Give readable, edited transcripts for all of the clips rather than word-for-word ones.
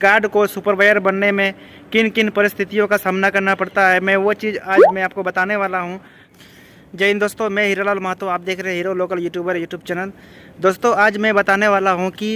Guard को supervisor बनने में किन किन परिस्थितियों का सामना करना पड़ता है, मैं वो चीज़ आज मैं आपको बताने वाला हूँ। जय हिंद दोस्तों, मैं हीरालाल महतो, आप देख रहे हैं hero local YouTuber YouTube channel. दोस्तों आज मैं बताने वाला हूँ कि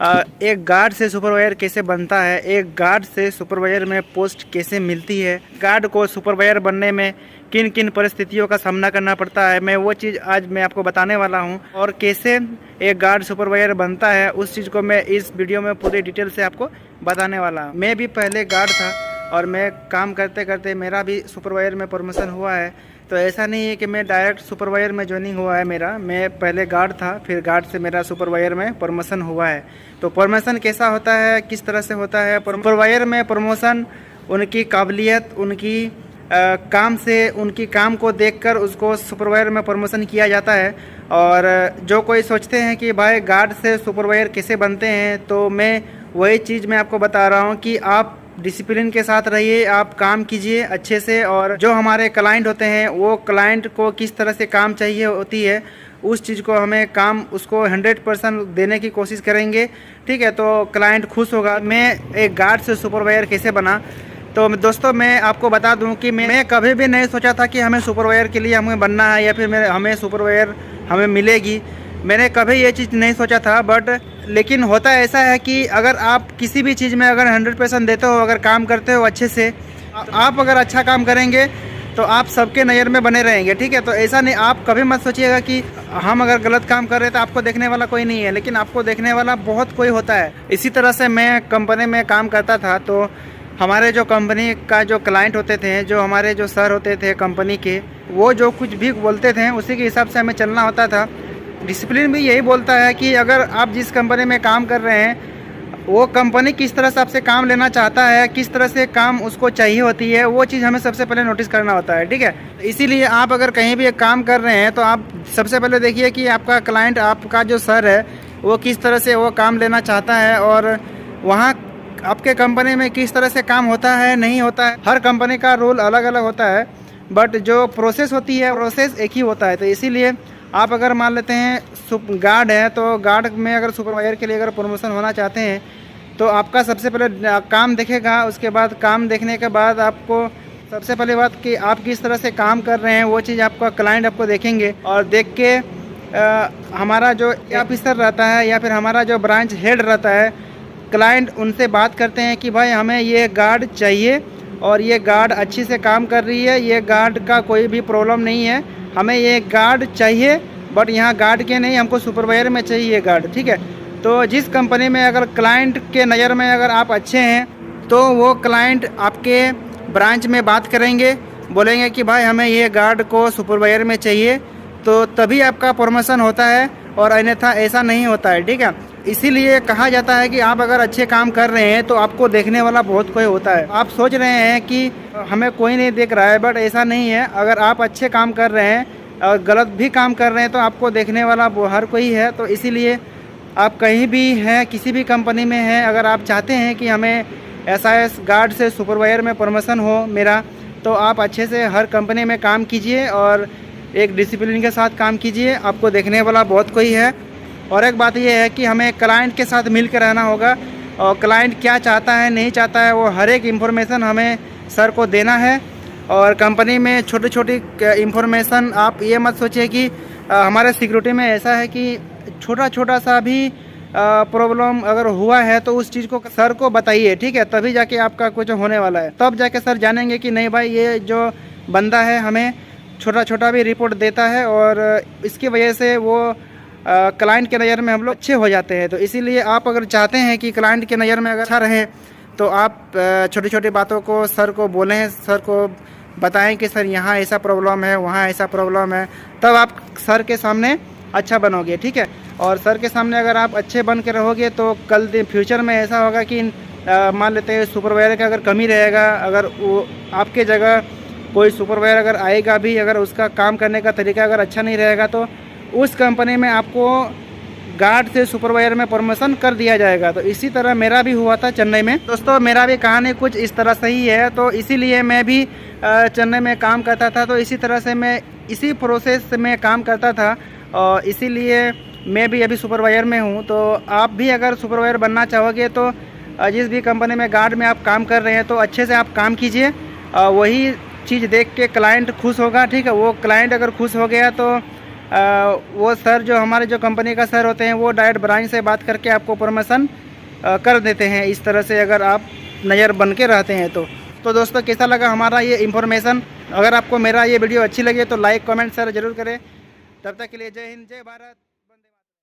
एक गार्ड से सुपरवाइजर कैसे बनता है, एक गार्ड से सुपरवाइजर में पोस्ट कैसे मिलती है, गार्ड को सुपरवाइजर बनने में किन किन परिस्थितियों का सामना करना पड़ता है, मैं वो चीज़ आज मैं आपको बताने वाला हूं। और कैसे एक गार्ड सुपरवाइजर बनता है उस चीज़ को मैं इस वीडियो में पूरी डिटेल से आपको बताने वाला हूं। मैं भी पहले गार्ड था और मैं काम करते करते मेरा भी सुपरवाइजर में प्रमोशन हुआ है। तो ऐसा नहीं है कि मैं डायरेक्ट सुपरवाइजर में ज्वाइनिंग हुआ है मेरा, मैं पहले गार्ड था, फिर गार्ड से मेरा सुपरवाइजर में प्रमोशन हुआ है। तो प्रमोशन कैसा होता है, किस तरह से होता है सुपरवाइजर में प्रमोशन? उनकी काबिलियत, उनकी काम से, उनकी काम को देखकर उसको सुपरवाइजर में प्रमोशन किया जाता है। और जो कोई सोचते हैं कि भाई गार्ड से सुपरवाइजर कैसे बनते हैं, तो मैं वही चीज़ मैं आपको बता रहा हूँ कि आप डिसिप्लिन के साथ रहिए, आप काम कीजिए अच्छे से। और जो हमारे क्लाइंट होते हैं वो क्लाइंट को किस तरह से काम चाहिए होती है उस चीज़ को हमें काम उसको 100% देने की कोशिश करेंगे, ठीक है। तो क्लाइंट खुश होगा। मैं एक गार्ड से सुपरवाइजर कैसे बना, तो दोस्तों मैं आपको बता दूं कि मैं कभी भी नहीं सोचा था कि हमें सुपरवाइजर के लिए हमें बनना है या फिर हमें सुपरवाइजर हमें मिलेगी। मैंने कभी ये चीज़ नहीं सोचा था। बट लेकिन होता ऐसा है कि अगर आप किसी भी चीज़ में अगर 100% देते हो, अगर काम करते हो अच्छे से, आप अगर अच्छा काम करेंगे तो आप सबके नज़र में बने रहेंगे, ठीक है। तो ऐसा नहीं, आप कभी मत सोचिएगा कि हम अगर गलत काम कर रहे हैं तो आपको देखने वाला कोई नहीं है, लेकिन आपको देखने वाला बहुत कोई होता है। इसी तरह से मैं कंपनी में काम करता था, तो हमारे जो कंपनी का जो क्लाइंट होते थे, जो हमारे जो सर होते थे कंपनी के, वो जो कुछ भी बोलते थे उसी के हिसाब से हमें चलना होता था। डिसिप्लिन भी यही बोलता है कि अगर आप जिस कंपनी में काम कर रहे हैं वो कंपनी किस तरह से आपसे काम लेना चाहता है, किस तरह से काम उसको चाहिए होती है, वो चीज़ हमें सबसे पहले नोटिस करना होता है, ठीक है। इसीलिए आप अगर कहीं भी एक काम कर रहे हैं तो आप सबसे पहले देखिए कि आपका क्लाइंट, आपका जो सर है, वो किस तरह से वो काम लेना चाहता है और वहाँ आपके कंपनी में किस तरह से काम होता है, नहीं होता है। हर कंपनी का रूल अलग अलग होता है, बट जो प्रोसेस होती है प्रोसेस एक ही होता है। तो इसीलिए आप अगर मान लेते हैं गार्ड है, तो गार्ड में अगर सुपरवाइजर के लिए अगर प्रमोशन होना चाहते हैं तो आपका सबसे पहले काम देखेगा। उसके बाद काम देखने के बाद आपको सबसे पहले बात कि आप किस तरह से काम कर रहे हैं वो चीज़ आपका क्लाइंट आपको देखेंगे। और देख के हमारा जो ऑफिसर रहता है या फिर हमारा जो ब्रांच हेड रहता है, क्लाइंट उनसे बात करते हैं कि भाई हमें ये गार्ड चाहिए और ये गार्ड अच्छी से काम कर रही है, ये गार्ड का कोई भी प्रॉब्लम नहीं है, हमें ये गार्ड चाहिए। बट यहाँ गार्ड के नहीं, हमको सुपरवाइजर में चाहिए ये गार्ड, ठीक है। तो जिस कंपनी में अगर क्लाइंट के नज़र में अगर आप अच्छे हैं तो वो क्लाइंट आपके ब्रांच में बात करेंगे, बोलेंगे कि भाई हमें ये गार्ड को सुपरवाइजर में चाहिए, तो तभी आपका प्रमोशन होता है, और अन्यथा ऐसा नहीं होता है, ठीक है। इसीलिए कहा जाता है कि आप अगर अच्छे काम कर रहे हैं तो आपको देखने वाला बहुत कोई होता है। आप सोच रहे हैं कि हमें कोई नहीं देख रहा है, बट ऐसा नहीं है। अगर आप अच्छे काम कर रहे हैं और गलत भी काम कर रहे हैं तो आपको देखने वाला हर कोई है। तो इसीलिए आप कहीं भी हैं, किसी भी कंपनी में हैं, अगर आप चाहते हैं कि हमें SAS गार्ड से सुपरवाइजर में प्रमोशन हो मेरा, तो आप अच्छे से हर कंपनी में काम कीजिए और एक डिसिप्लिन के साथ काम कीजिए, आपको देखने वाला बहुत कोई है। और एक बात यह है कि हमें क्लाइंट के साथ मिल कर रहना होगा, और क्लाइंट क्या चाहता है नहीं चाहता है वो हर एक इन्फॉर्मेशन हमें सर को देना है। और कंपनी में छोटी छोटी इन्फॉर्मेशन, आप ये मत सोचिए कि हमारे सिक्योरिटी में ऐसा है कि छोटा छोटा सा भी प्रॉब्लम अगर हुआ है तो उस चीज़ को सर को बताइए, ठीक है, तभी जाके आपका कुछ होने वाला है। तब जाके सर जानेंगे कि नहीं भाई ये जो बंदा है हमें छोटा छोटा भी रिपोर्ट देता है, और इसकी वजह से वो क्लाइंट के नज़र में हम लोग अच्छे हो जाते हैं। तो इसीलिए आप अगर चाहते हैं कि क्लाइंट के नज़र में अगर अच्छा रहे तो आप छोटी छोटी बातों को सर को बोलें, सर को बताएं कि सर यहाँ ऐसा प्रॉब्लम है, वहाँ ऐसा प्रॉब्लम है, तब आप सर के सामने अच्छा बनोगे, ठीक है। और सर के सामने अगर आप अच्छे बन के रहोगे तो कल फ्यूचर में ऐसा होगा कि मान लेते हैं सुपरवाइजर का अगर कमी रहेगा, अगर वो आपके जगह कोई सुपरवाइजर अगर आएगा भी, अगर उसका काम करने का तरीका अगर अच्छा नहीं रहेगा तो उस कंपनी में आपको गार्ड से सुपरवाइजर में प्रमोशन कर दिया जाएगा। तो इसी तरह मेरा भी हुआ था चेन्नई में। दोस्तों मेरा भी कहानी कुछ इस तरह से ही है। तो इसीलिए मैं भी चेन्नई में काम करता था, तो इसी तरह से मैं इसी प्रोसेस में काम करता था, और इसीलिए मैं भी अभी सुपरवाइजर में हूँ। तो आप भी अगर सुपरवाइजर बनना चाहोगे तो जिस भी कंपनी में गार्ड में आप काम कर रहे हैं तो अच्छे से आप काम कीजिए। वही चीज़ देख के क्लाइंट खुश होगा, ठीक है। वो क्लाइंट अगर खुश हो गया तो वो सर जो हमारे जो कंपनी का सर होते हैं वो डायरेक्ट ब्रांच से बात करके आपको प्रमोशन कर देते हैं। इस तरह से अगर आप नज़र बन के रहते हैं तो दोस्तों कैसा लगा हमारा ये इन्फॉर्मेशन? अगर आपको मेरा ये वीडियो अच्छी लगे तो लाइक कमेंट शेयर ज़रूर करें। तब तक के लिए जय हिंद, जय भारत।